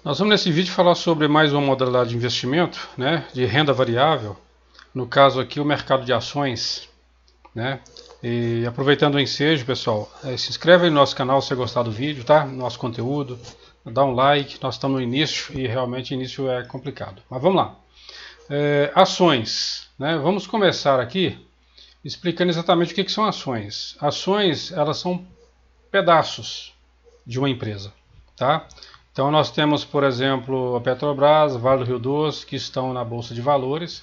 Nós vamos nesse vídeo falar sobre mais uma modalidade de investimento, né, de renda variável, no caso aqui o mercado de ações, né? E aproveitando o ensejo, pessoal, se inscreve aí no nosso canal se você gostar do vídeo, tá? Nosso conteúdo, dá um like, nós estamos no início e realmente o início é complicado. Mas vamos lá. Ações, né? Vamos começar aqui explicando exatamente o que são ações. Ações, elas são pedaços de uma empresa, tá? Então nós temos, por exemplo, a Petrobras, Vale do Rio Doce, que estão na Bolsa de Valores.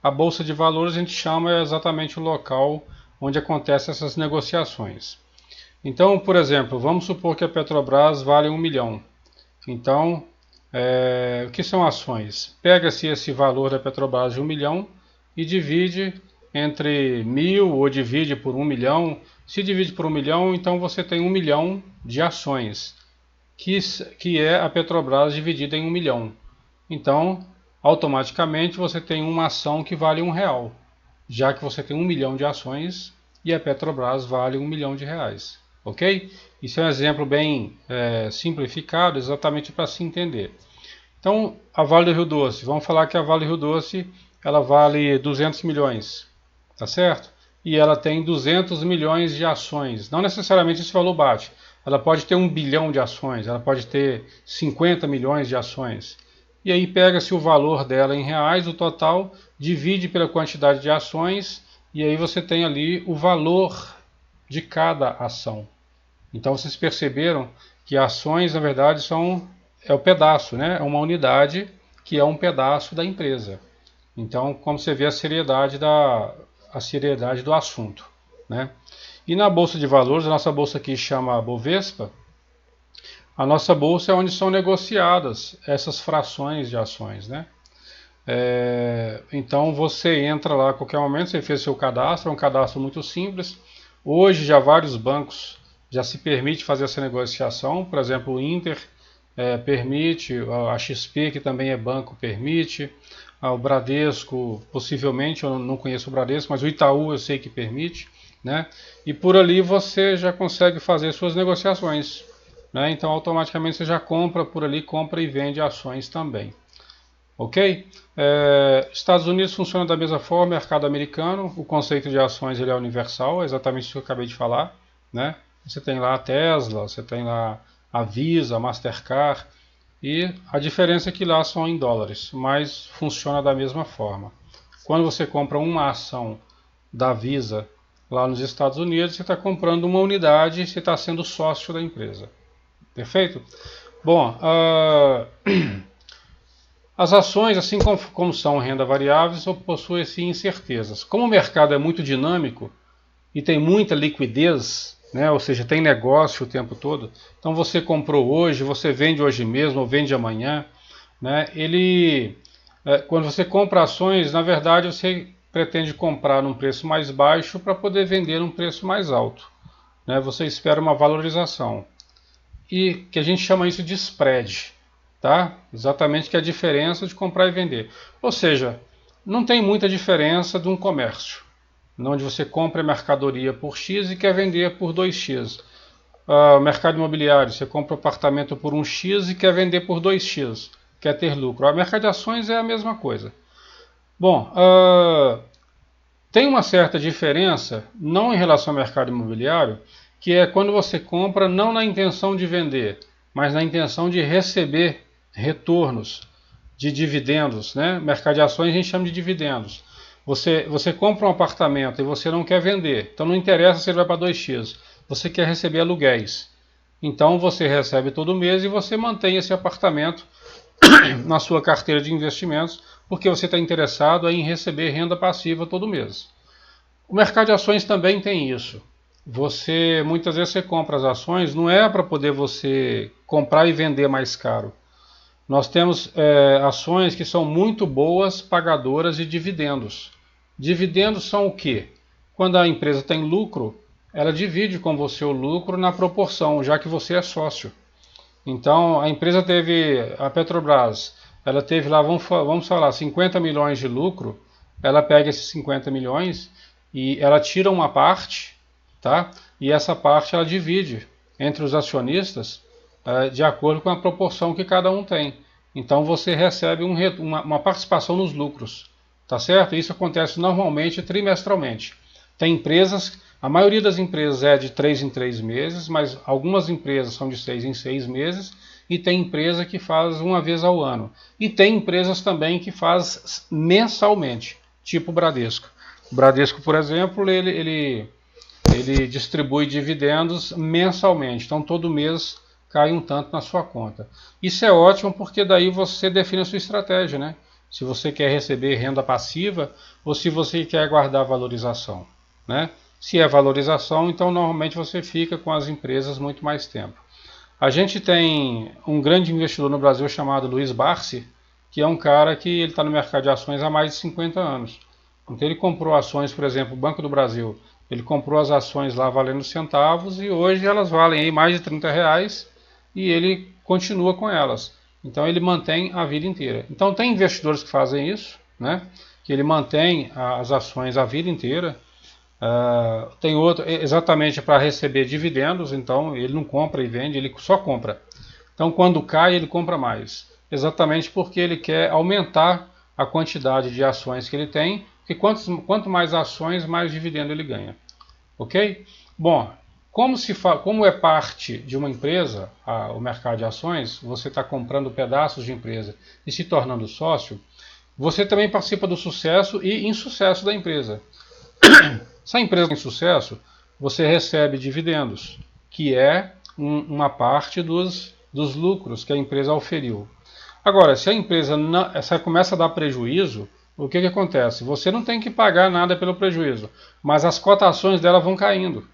A Bolsa de Valores a gente chama exatamente o local onde acontecem essas negociações. Então, por exemplo, vamos supor que a Petrobras vale 1 milhão. Então, o que são ações? Pega-se esse valor da Petrobras de 1 milhão e divide entre 1.000 ou divide por 1 milhão. Se divide por 1 milhão, então você tem 1 milhão de ações, que é a Petrobras dividida em 1 milhão. Então, automaticamente você tem uma ação que vale R$1, já que você tem 1 milhão de ações e a Petrobras vale 1 milhão de reais. Ok? Isso é um exemplo bem simplificado, exatamente para se entender. Então, a Vale do Rio Doce, vamos falar que a Vale do Rio Doce ela vale 200 milhões, tá certo? E ela tem 200 milhões de ações. Não necessariamente esse valor bate. Ela pode ter 1 bilhão de ações, ela pode ter 50 milhões de ações. E aí pega-se o valor dela em reais, o total, divide pela quantidade de ações, e aí você tem ali o valor de cada ação. Então vocês perceberam que ações, na verdade, é o pedaço, né? É uma unidade que é um pedaço da empresa. Então, como você vê a seriedade do assunto, né? E na Bolsa de Valores, a nossa bolsa aqui chama Bovespa, a nossa bolsa é onde são negociadas essas frações de ações, né? Então você entra lá a qualquer momento, você fez seu cadastro, é um cadastro muito simples. Hoje já vários bancos já se permite fazer essa negociação, por exemplo o Inter permite, a XP, que também é banco, permite, o Bradesco possivelmente, eu não conheço o Bradesco, mas o Itaú eu sei que permite, né? E por ali você já consegue fazer suas negociações, né? Então automaticamente você já compra por ali, compra e vende ações também. Ok? Estados Unidos funciona da mesma forma, mercado americano, o conceito de ações ele é universal, é exatamente isso que eu acabei de falar, né? Você tem lá a Tesla, você tem lá a Visa, a Mastercard, e a diferença é que lá são em dólares, mas funciona da mesma forma. Quando você compra uma ação da Visa lá nos Estados Unidos, você está comprando uma unidade, você está sendo sócio da empresa. Perfeito? Bom, as ações, assim como são renda variável, possuem sim incertezas. Como o mercado é muito dinâmico e tem muita liquidez, né, ou seja, tem negócio o tempo todo, então você comprou hoje, você vende hoje mesmo ou vende amanhã, né, quando você compra ações, na verdade você pretende comprar num preço mais baixo para poder vender num preço mais alto, né, você espera uma valorização, e que a gente chama isso de spread. Tá? Exatamente que é a diferença de comprar e vender. Ou seja, não tem muita diferença de um comércio, onde você compra mercadoria por X e quer vender por 2X. Mercado imobiliário, você compra apartamento por 1X e quer vender por 2X, quer ter lucro. O mercado de ações é a mesma coisa. Bom, tem uma certa diferença, não em relação ao mercado imobiliário, que é quando você compra não na intenção de vender, mas na intenção de receber retornos de dividendos, né? Mercado de ações a gente chama de dividendos. Você compra um apartamento e você não quer vender, então não interessa se ele vai para 2X, você quer receber aluguéis. Então você recebe todo mês e você mantém esse apartamento na sua carteira de investimentos, porque você está interessado em receber renda passiva todo mês. O mercado de ações também tem isso. Muitas vezes você compra as ações, não é para poder você comprar e vender mais caro. Nós temos ações que são muito boas pagadoras de dividendos. Dividendos são o quê? Quando a empresa tem lucro, ela divide com você o lucro na proporção, já que você é sócio. Então, a Petrobras, ela teve lá, vamos falar, 50 milhões de lucro, ela pega esses 50 milhões e ela tira uma parte, tá? E essa parte ela divide entre os acionistas, de acordo com a proporção que cada um tem. Então você recebe uma participação nos lucros, tá certo? Isso acontece normalmente trimestralmente. Tem empresas, a maioria das empresas é de 3 em 3 meses, mas algumas empresas são de 6 em 6 meses, e tem empresa que faz uma vez ao ano. E tem empresas também que faz mensalmente, tipo o Bradesco. O Bradesco, por exemplo, ele distribui dividendos mensalmente, então todo mês cai um tanto na sua conta. Isso é ótimo porque daí você define a sua estratégia, né? Se você quer receber renda passiva ou se você quer guardar valorização, né? Se é valorização, então normalmente você fica com as empresas muito mais tempo. A gente tem um grande investidor no Brasil chamado Luiz Barsi, que é um cara que ele está no mercado de ações há mais de 50 anos. Então ele comprou ações, por exemplo, o Banco do Brasil. Ele comprou as ações lá valendo centavos e hoje elas valem aí mais de R$ 30 e ele continua com elas. Então ele mantém a vida inteira. Então tem investidores que fazem isso, né? Que ele mantém as ações a vida inteira. Tem outro exatamente para receber dividendos, então ele não compra e vende, ele só compra. Então quando cai ele compra mais, exatamente porque ele quer aumentar a quantidade de ações que ele tem, porque quanto mais ações, mais dividendo ele ganha. Ok? Bom, como é parte de uma empresa, o mercado de ações, você está comprando pedaços de empresa e se tornando sócio, você também participa do sucesso e insucesso da empresa. Se a empresa tem sucesso, você recebe dividendos, que é uma parte dos lucros que a empresa oferiu. Agora, se a empresa começa a dar prejuízo, o que acontece? Você não tem que pagar nada pelo prejuízo, mas as cotações dela vão caindo.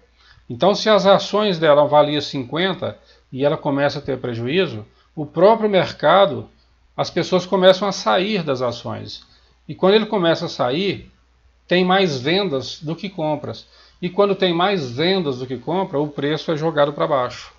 Então, se as ações dela valiam 50 e ela começa a ter prejuízo, o próprio mercado, as pessoas começam a sair das ações. E quando ele começa a sair, tem mais vendas do que compras. E quando tem mais vendas do que compra, o preço é jogado para baixo.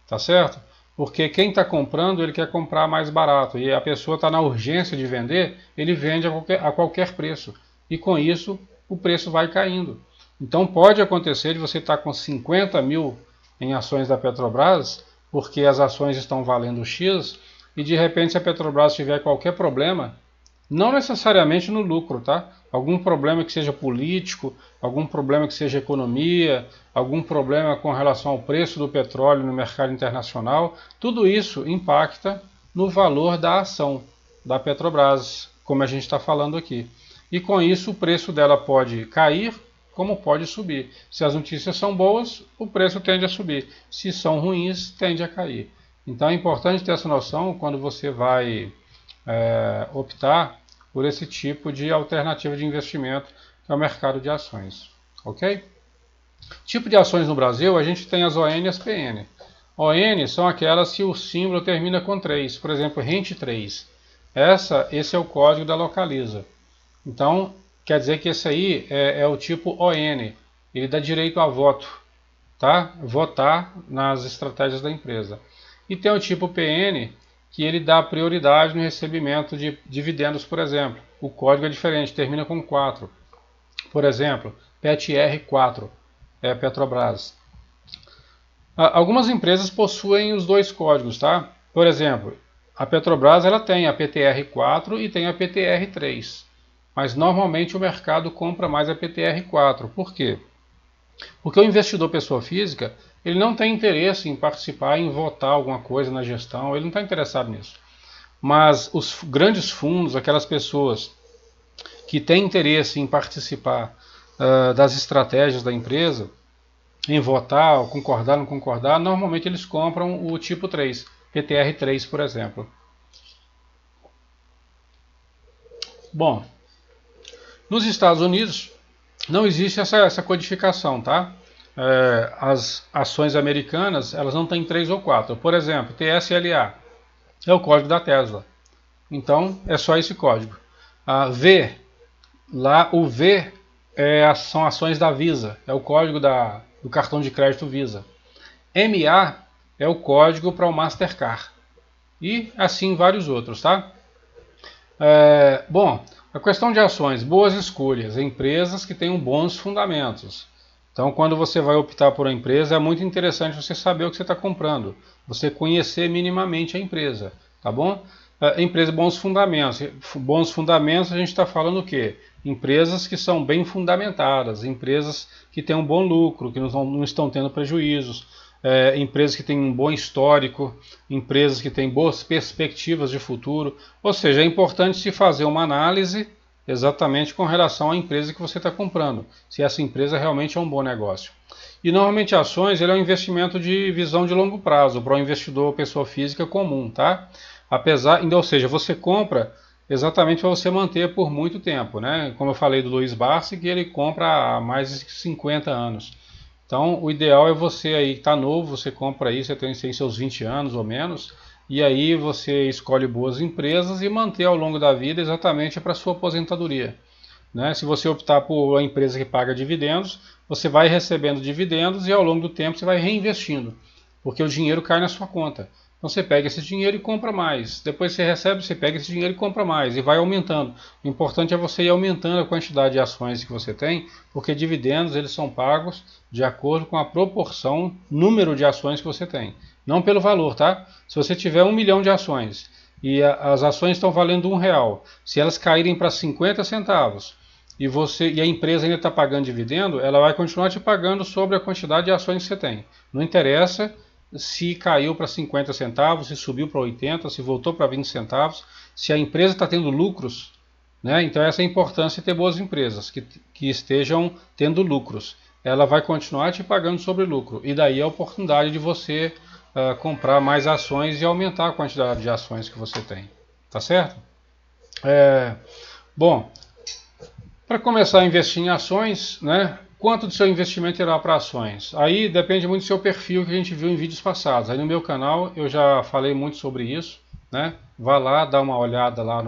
Tá certo? Porque quem está comprando, ele quer comprar mais barato. E a pessoa está na urgência de vender, ele vende a qualquer preço. E com isso, o preço vai caindo. Então pode acontecer de você estar com 50 mil em ações da Petrobras, porque as ações estão valendo X, e de repente se a Petrobras tiver qualquer problema, não necessariamente no lucro, tá? Algum problema que seja político, algum problema que seja economia, algum problema com relação ao preço do petróleo no mercado internacional, tudo isso impacta no valor da ação da Petrobras, como a gente está falando aqui. E com isso o preço dela pode cair, como pode subir. Se as notícias são boas, o preço tende a subir. Se são ruins, tende a cair. Então é importante ter essa noção quando você vai optar por esse tipo de alternativa de investimento que é o mercado de ações. Ok? Tipo de ações no Brasil, a gente tem as ON e as PN. ON são aquelas que o símbolo termina com 3, por exemplo, RENT 3. Esse é o código da Localiza. Então, quer dizer que esse aí é o tipo ON. Ele dá direito a voto, tá? Votar nas estratégias da empresa. E tem o tipo PN, que ele dá prioridade no recebimento de dividendos, por exemplo. O código é diferente, termina com 4. Por exemplo, PETR4, é Petrobras. Algumas empresas possuem os dois códigos, tá? Por exemplo, a Petrobras ela tem a PTR4 e tem a PTR3. Mas normalmente o mercado compra mais a PTR4. Por quê? Porque o investidor pessoa física, ele não tem interesse em participar, em votar alguma coisa na gestão, ele não está interessado nisso. Mas os grandes fundos, aquelas pessoas que têm interesse em participar das estratégias da empresa, em votar, ou concordar ou não concordar, normalmente eles compram o tipo 3, PTR3, por exemplo. Bom, nos Estados Unidos não existe essa codificação, tá? As ações americanas, elas não têm 3 ou 4. Por exemplo, TSLA é o código da Tesla. Então, é só esse código. V, lá o V são ações da Visa, é o código do cartão de crédito Visa. MA é o código para o Mastercard. E assim vários outros, tá? Bom, a questão de ações, boas escolhas, empresas que tenham bons fundamentos. Então, quando você vai optar por uma empresa, é muito interessante você saber o que você está comprando, você conhecer minimamente a empresa, tá bom? Empresa bons fundamentos. Bons fundamentos, a gente está falando o quê? Empresas que são bem fundamentadas, empresas que têm um bom lucro, que não estão tendo prejuízos, empresas que têm um bom histórico, empresas que têm boas perspectivas de futuro. Ou seja, é importante se fazer uma análise exatamente com relação à empresa que você está comprando, se essa empresa realmente é um bom negócio. E normalmente ações ele é um investimento de visão de longo prazo para o investidor ou pessoa física comum, tá? Ou seja, você compra exatamente para você manter por muito tempo, né? Como eu falei do Luiz Barsi, que ele compra há mais de 50 anos. Então, o ideal é você aí que está novo, você compra aí, você tem seus 20 anos ou menos, e aí você escolhe boas empresas e manter ao longo da vida exatamente para a sua aposentadoria, né? Se você optar por uma empresa que paga dividendos, você vai recebendo dividendos e ao longo do tempo você vai reinvestindo, porque o dinheiro cai na sua conta. Então você pega esse dinheiro e compra mais. Depois você recebe, você pega esse dinheiro e compra mais. E vai aumentando. O importante é você ir aumentando a quantidade de ações que você tem, porque dividendos eles são pagos de acordo com a proporção, número de ações que você tem. Não pelo valor, tá? Se você tiver 1 milhão de ações e as ações estão valendo R$ 1, se elas caírem para 50 centavos e a empresa ainda está pagando dividendo, ela vai continuar te pagando sobre a quantidade de ações que você tem. Não interessa se caiu para 50 centavos, se subiu para 80, se voltou para 20 centavos, se a empresa está tendo lucros, né? Então essa é a importância de ter boas empresas, que estejam tendo lucros. Ela vai continuar te pagando sobre lucro, e daí a oportunidade de você comprar mais ações e aumentar a quantidade de ações que você tem. Tá certo? Bom, para começar a investir em ações, né? Quanto do seu investimento irá para ações? Aí depende muito do seu perfil que a gente viu em vídeos passados. Aí no meu canal eu já falei muito sobre isso, né? Vá lá, dá uma olhada lá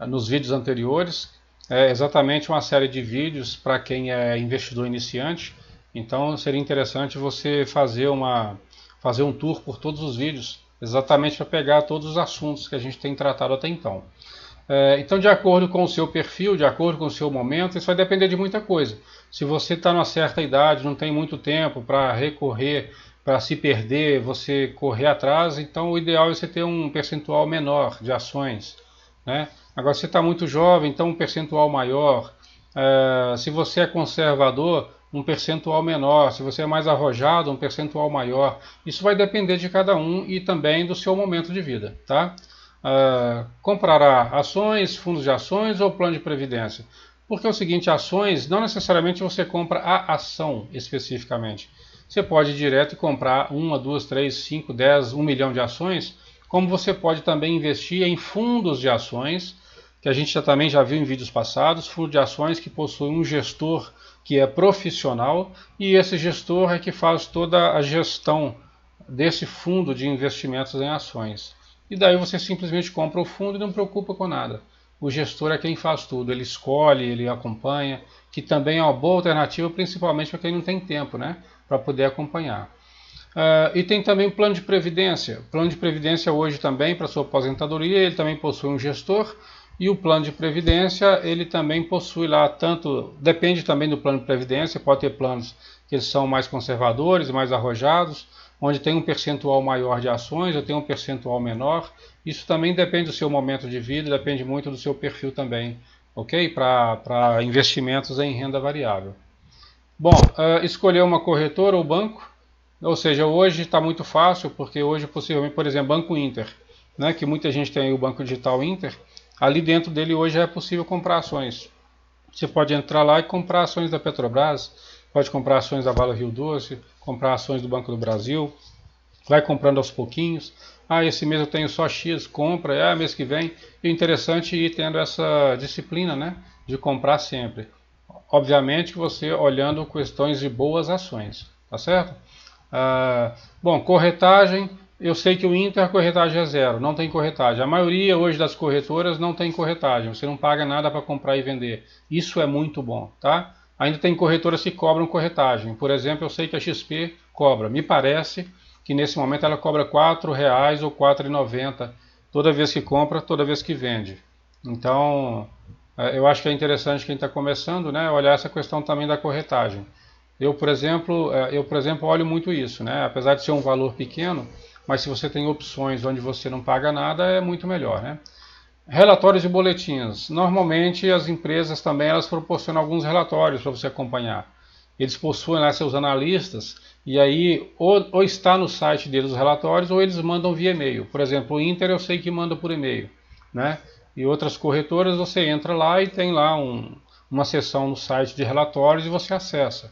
nos vídeos anteriores. É exatamente uma série de vídeos para quem é investidor iniciante. Então seria interessante você fazer um tour por todos os vídeos, exatamente para pegar todos os assuntos que a gente tem tratado até então. Então, de acordo com o seu perfil, de acordo com o seu momento, isso vai depender de muita coisa. Se você está numa certa idade, não tem muito tempo para recorrer, para se perder, você correr atrás, então o ideal é você ter um percentual menor de ações, né? Agora, se você está muito jovem, então um percentual maior. Se você é conservador, um percentual menor. Se você é mais arrojado, um percentual maior. Isso vai depender de cada um e também do seu momento de vida, tá? Comprará ações, fundos de ações ou plano de previdência? Porque é o seguinte, ações, não necessariamente você compra a ação especificamente. Você pode ir direto e comprar 1, 2, 3, 5, 10, 1 milhão de ações, como você pode também investir em fundos de ações, que a gente também já viu em vídeos passados, fundos de ações que possuem um gestor que é profissional, e esse gestor é que faz toda a gestão desse fundo de investimentos em ações. E daí você simplesmente compra o fundo e não preocupa com nada. O gestor é quem faz tudo, ele escolhe, ele acompanha, que também é uma boa alternativa, principalmente para quem não tem tempo, né, para poder acompanhar. E tem também o plano de previdência. O plano de previdência hoje também, para sua aposentadoria, ele também possui um gestor, e o plano de previdência, ele também possui lá depende também do plano de previdência, pode ter planos que eles são mais conservadores, mais arrojados, onde tem um percentual maior de ações, ou tem um percentual menor. Isso também depende do seu momento de vida, depende muito do seu perfil também, ok? Para investimentos em renda variável. Bom, escolher uma corretora ou banco, ou seja, hoje está muito fácil, porque hoje possivelmente, por exemplo, Banco Inter, né, que muita gente tem aí o Banco Digital Inter, ali dentro dele hoje é possível comprar ações. Você pode entrar lá e comprar ações da Petrobras, pode comprar ações da Vale Rio Doce, comprar ações do Banco do Brasil, vai comprando aos pouquinhos. Esse mês eu tenho só X, compra, mês que vem. E o interessante é ir tendo essa disciplina, né, de comprar sempre. Obviamente que você olhando questões de boas ações, tá certo? Bom, corretagem, eu sei que o Inter a corretagem é zero, não tem corretagem. A maioria hoje das corretoras não tem corretagem, você não paga nada para comprar e vender. Isso é muito bom, tá? Ainda tem corretoras que cobram corretagem. Por exemplo, eu sei que a XP cobra. Me parece que nesse momento ela cobra R$4 ou R$4,90 toda vez que compra, toda vez que vende. Então, eu acho que é interessante quem está começando, né, olhar essa questão também da corretagem. Eu, por exemplo, olho muito isso, né? Apesar de ser um valor pequeno, mas se você tem opções onde você não paga nada, é muito melhor, né? Relatórios e boletins. Normalmente as empresas também elas proporcionam alguns relatórios para você acompanhar. Eles possuem lá seus analistas e aí ou está no site deles os relatórios ou eles mandam via e-mail. Por exemplo, o Inter eu sei que manda por e-mail, né? E outras corretoras você entra lá e tem lá uma seção no site de relatórios e você acessa,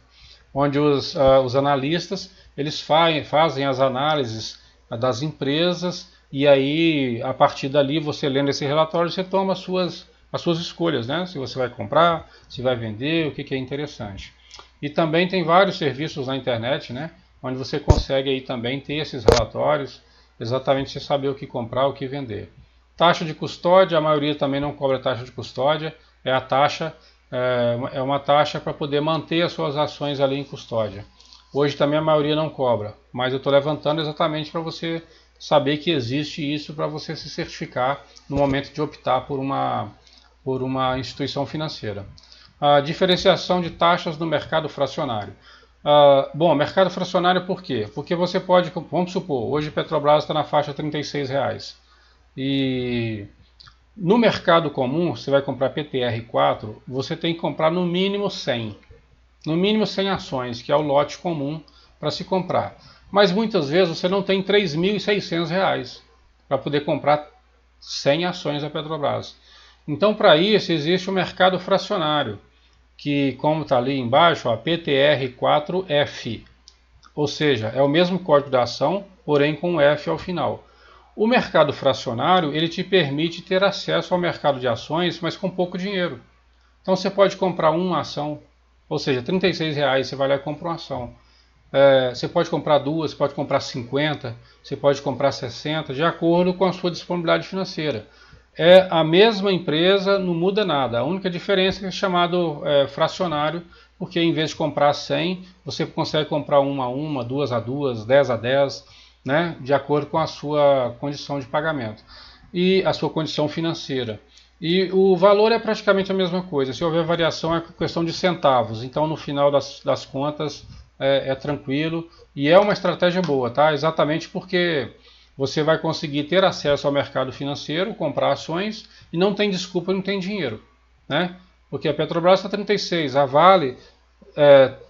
onde os analistas eles fazem as análises das empresas e aí a partir dali você lendo esse relatório você toma as suas escolhas, né? Se você vai comprar, se vai vender, o que é interessante. E também tem vários serviços na internet, né? Onde você consegue aí também ter esses relatórios, exatamente você saber o que comprar, o que vender. Taxa de custódia, a maioria também não cobra taxa de custódia, é a taxa é uma taxa para poder manter as suas ações ali em custódia. Hoje também a maioria não cobra, mas eu estou levantando exatamente para você saber que existe isso para você se certificar no momento de optar por uma instituição financeira. A diferenciação de taxas no mercado fracionário. Bom, mercado fracionário por quê? Porque você pode, vamos supor, hoje a Petrobras está na faixa de R$ 36. E no mercado comum, você vai comprar PTR4, você tem que comprar no mínimo 100. No mínimo 100 ações, que é o lote comum para se comprar. Mas muitas vezes você não tem R$ 3.600 para poder comprar 100 ações da Petrobras. Então, para isso, existe o mercado fracionário, que, como está ali embaixo, ó, PTR4F. Ou seja, é o mesmo código da ação, porém com um F ao final. O mercado fracionário ele te permite ter acesso ao mercado de ações, mas com pouco dinheiro. Então você pode comprar uma ação, ou seja, R$ 36 você vai lá e compra uma ação. Você pode comprar duas, você pode comprar 50, você pode comprar 60, de acordo com a sua disponibilidade financeira. É a mesma empresa, não muda nada. A única diferença é chamado fracionário, porque em vez de comprar 100, você consegue comprar uma a uma, duas a duas, 10 a 10, né, de acordo com a sua condição de pagamento e a sua condição financeira. E o valor é praticamente a mesma coisa. Se houver variação é questão de centavos. Então no final das contas é tranquilo e é uma estratégia boa, tá? Exatamente porque você vai conseguir ter acesso ao mercado financeiro, comprar ações e não tem desculpa, não tem dinheiro, né? Porque a Petrobras está 36, a Vale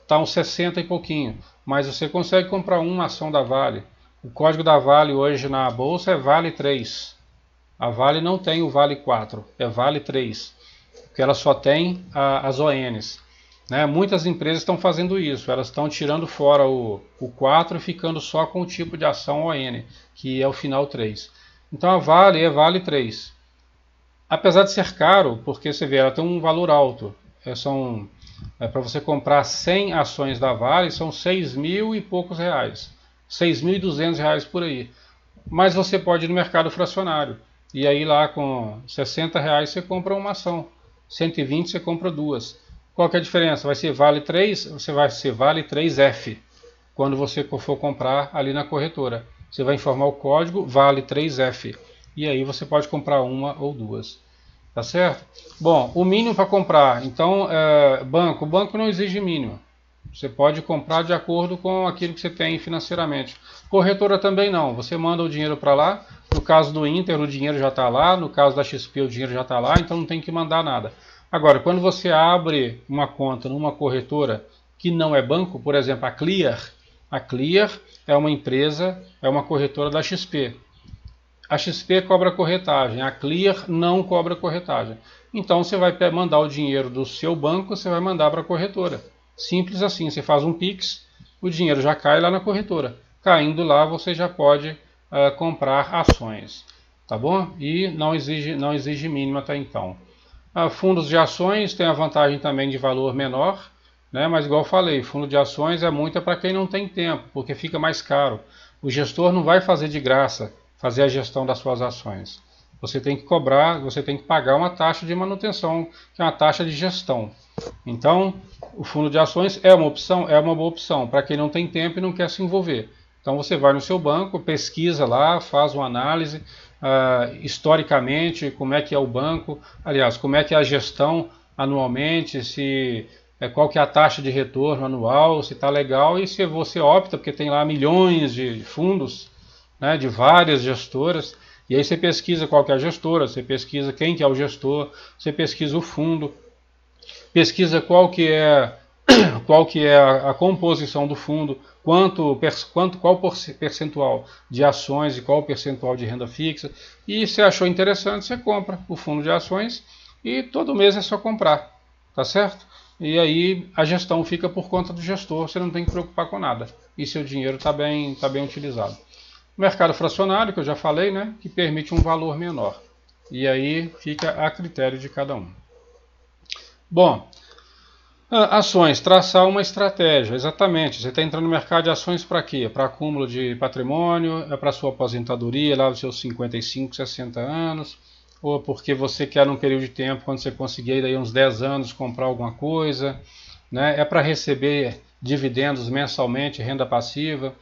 está uns 60 e pouquinho, mas você consegue comprar uma ação da Vale. O código da Vale hoje na bolsa é Vale 3. A Vale não tem o Vale 4, é Vale 3, porque ela só tem as ONs. Né? Muitas empresas estão fazendo isso, elas estão tirando fora o 4 e ficando só com o tipo de ação ON, que é o final 3. Então a Vale é Vale 3. Apesar de ser caro, porque você vê, ela tem um valor alto. Para você comprar 100 ações da Vale, são 6 mil e poucos reais. 6.200 reais por aí. Mas você pode ir no mercado fracionário. E aí lá com 60 reais você compra uma ação. 120 você compra duas. Qual que é a diferença? Vai ser Vale 3, você vai ser Vale 3F. Quando você for comprar ali na corretora. Você vai informar o código Vale 3F. E aí você pode comprar uma ou duas. Tá certo? Bom, o mínimo para comprar. Então, o banco não exige mínimo. Você pode comprar de acordo com aquilo que você tem financeiramente. Corretora também não. Você manda o dinheiro para lá. No caso do Inter, o dinheiro já está lá. No caso da XP, o dinheiro já está lá. Então não tem que mandar nada. Agora, quando você abre uma conta numa corretora que não é banco, por exemplo, a Clear é uma empresa, é uma corretora da XP. A XP cobra corretagem, a Clear não cobra corretagem. Então você vai mandar o dinheiro do seu banco, você vai mandar para a corretora. Simples assim, você faz um Pix, o dinheiro já cai lá na corretora. Caindo lá você já pode comprar ações, tá bom? E não exige mínimo até então. Fundos de ações tem a vantagem também de valor menor, né? Mas igual eu falei, fundo de ações é muito para quem não tem tempo, porque fica mais caro. O gestor não vai fazer de graça fazer a gestão das suas ações. Você tem que cobrar, você tem que pagar uma taxa de manutenção, que é uma taxa de gestão. Então, o fundo de ações é uma opção, é uma boa opção para quem não tem tempo e não quer se envolver. Então você vai no seu banco, pesquisa lá, faz uma análise historicamente, como é que é o banco, aliás, como é que é a gestão anualmente, se qual que é a taxa de retorno anual, se está legal, e se você opta, porque tem lá milhões de fundos, né, de várias gestoras, e aí você pesquisa qual que é a gestora, você pesquisa quem que é o gestor, você pesquisa o fundo, pesquisa qual que é a composição do fundo, qual percentual de ações e qual percentual de renda fixa, e se achou interessante, você compra o fundo de ações e todo mês é só comprar, tá certo? E aí a gestão fica por conta do gestor, você não tem que se preocupar com nada, e seu dinheiro está bem utilizado. O mercado fracionário, que eu já falei, né, que permite um valor menor, e aí fica a critério de cada um. Bom, ações, traçar uma estratégia, exatamente. Você está entrando no mercado de ações para quê? Para acúmulo de patrimônio, é para sua aposentadoria lá dos seus 55, 60 anos, ou porque você quer num período de tempo, quando você conseguir daí uns 10 anos, comprar alguma coisa, né? É para receber dividendos mensalmente, renda passiva.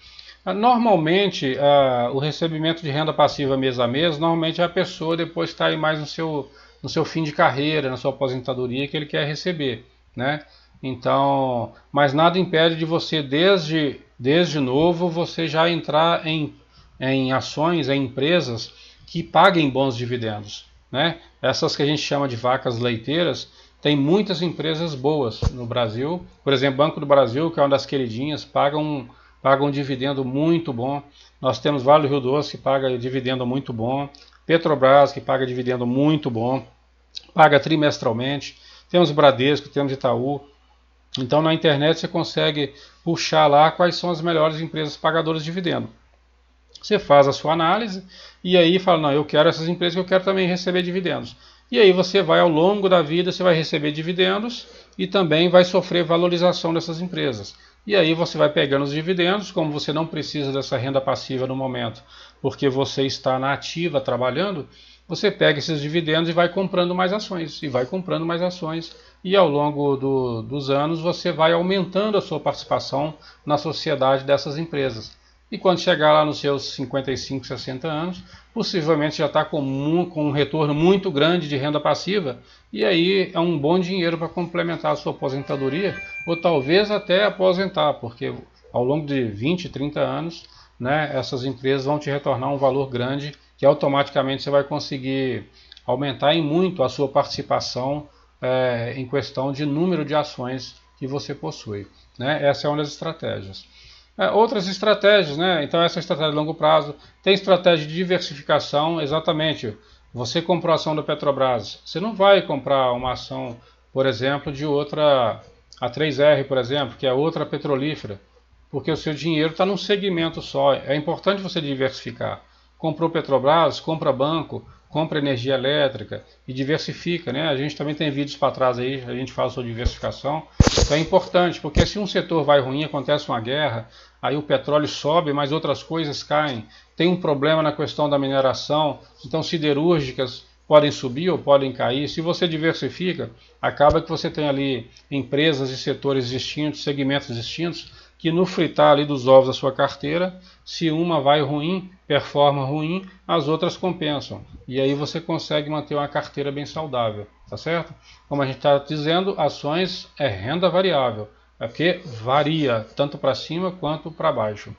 Normalmente, o recebimento de renda passiva mês a mês, normalmente é a pessoa depois está aí mais no seu fim de carreira, na sua aposentadoria, que ele quer receber, né? Então, mas nada impede de você, desde novo, você já entrar em ações, em empresas que paguem bons dividendos, né? Essas que a gente chama de vacas leiteiras, tem muitas empresas boas no Brasil. Por exemplo, Banco do Brasil, que é uma das queridinhas, paga um dividendo muito bom. Nós temos Vale do Rio Doce, que paga dividendo muito bom. Petrobras, que paga dividendo muito bom, paga trimestralmente. Temos Bradesco, temos Itaú. Então na internet você consegue puxar lá quais são as melhores empresas pagadoras de dividendo. Você faz a sua análise e aí fala, não, eu quero essas empresas que eu quero também receber dividendos. E aí você vai ao longo da vida, você vai receber dividendos e também vai sofrer valorização dessas empresas. E aí você vai pegando os dividendos, como você não precisa dessa renda passiva no momento, porque você está na ativa trabalhando, você pega esses dividendos e vai comprando mais ações, e vai comprando mais ações, e ao longo dos anos você vai aumentando a sua participação na sociedade dessas empresas. E quando chegar lá nos seus 55, 60 anos, possivelmente já está com um retorno muito grande de renda passiva, e aí é um bom dinheiro para complementar a sua aposentadoria, ou talvez até aposentar, porque ao longo de 20, 30 anos, né, essas empresas vão te retornar um valor grande, que automaticamente você vai conseguir aumentar em muito a sua participação em questão de número de ações que você possui, né? Essa é uma das estratégias. Outras estratégias, né? Então essa é a estratégia de longo prazo. Tem estratégia de diversificação, exatamente. Você comprou a ação da Petrobras, você não vai comprar uma ação, por exemplo, de outra, a 3R, por exemplo, que é outra petrolífera, porque o seu dinheiro está num segmento só. É importante você diversificar. Comprou Petrobras, compra banco, compra energia elétrica e diversifica, né? A gente também tem vídeos para trás aí, a gente fala sobre diversificação. Então é importante, porque se um setor vai ruim, acontece uma guerra, aí o petróleo sobe, mas outras coisas caem. Tem um problema na questão da mineração, então siderúrgicas podem subir ou podem cair. Se você diversifica, acaba que você tem ali empresas e setores distintos, segmentos distintos, que no fritar ali dos ovos da sua carteira, se uma vai ruim, performa ruim, as outras compensam. E aí você consegue manter uma carteira bem saudável, tá certo? Como a gente está dizendo, ações é renda variável, é porque varia tanto para cima quanto para baixo.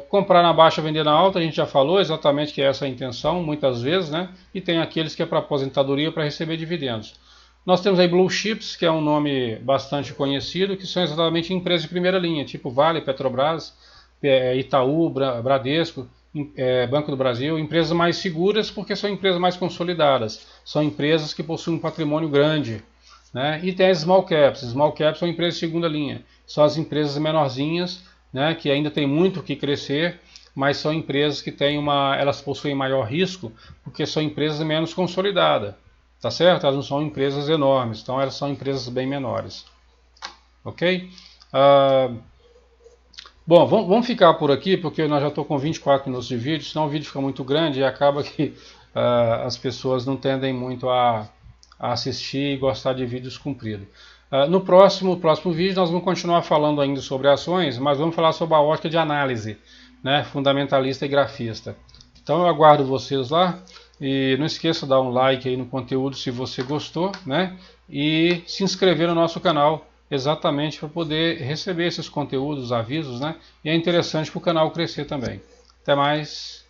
Comprar na baixa, vender na alta, a gente já falou exatamente que é essa a intenção, muitas vezes, né? E tem aqueles que é para aposentadoria, para receber dividendos. Nós temos aí Blue Chips, que é um nome bastante conhecido, que são exatamente empresas de primeira linha, tipo Vale, Petrobras, Itaú, Bradesco, Banco do Brasil, empresas mais seguras porque são empresas mais consolidadas, são empresas que possuem um patrimônio grande, né? E tem as Small Caps. Small Caps são empresas de segunda linha, são as empresas menorzinhas, né, que ainda tem muito que crescer, mas são empresas que elas possuem maior risco porque são empresas menos consolidadas. Tá certo? Elas não são empresas enormes, então elas são empresas bem menores. Ok? Bom, vamos ficar por aqui, porque nós já estou com 24 minutos de vídeo, senão o vídeo fica muito grande e acaba que as pessoas não tendem muito a assistir e gostar de vídeos compridos. No próximo vídeo nós vamos continuar falando ainda sobre ações, mas vamos falar sobre a ótica de análise, né, fundamentalista e grafista. Então eu aguardo vocês lá. E não esqueça de dar um like aí no conteúdo se você gostou, né? e se inscrever no nosso canal, exatamente para poder receber esses conteúdos, avisos, né? E é interessante para o canal crescer também. Até mais!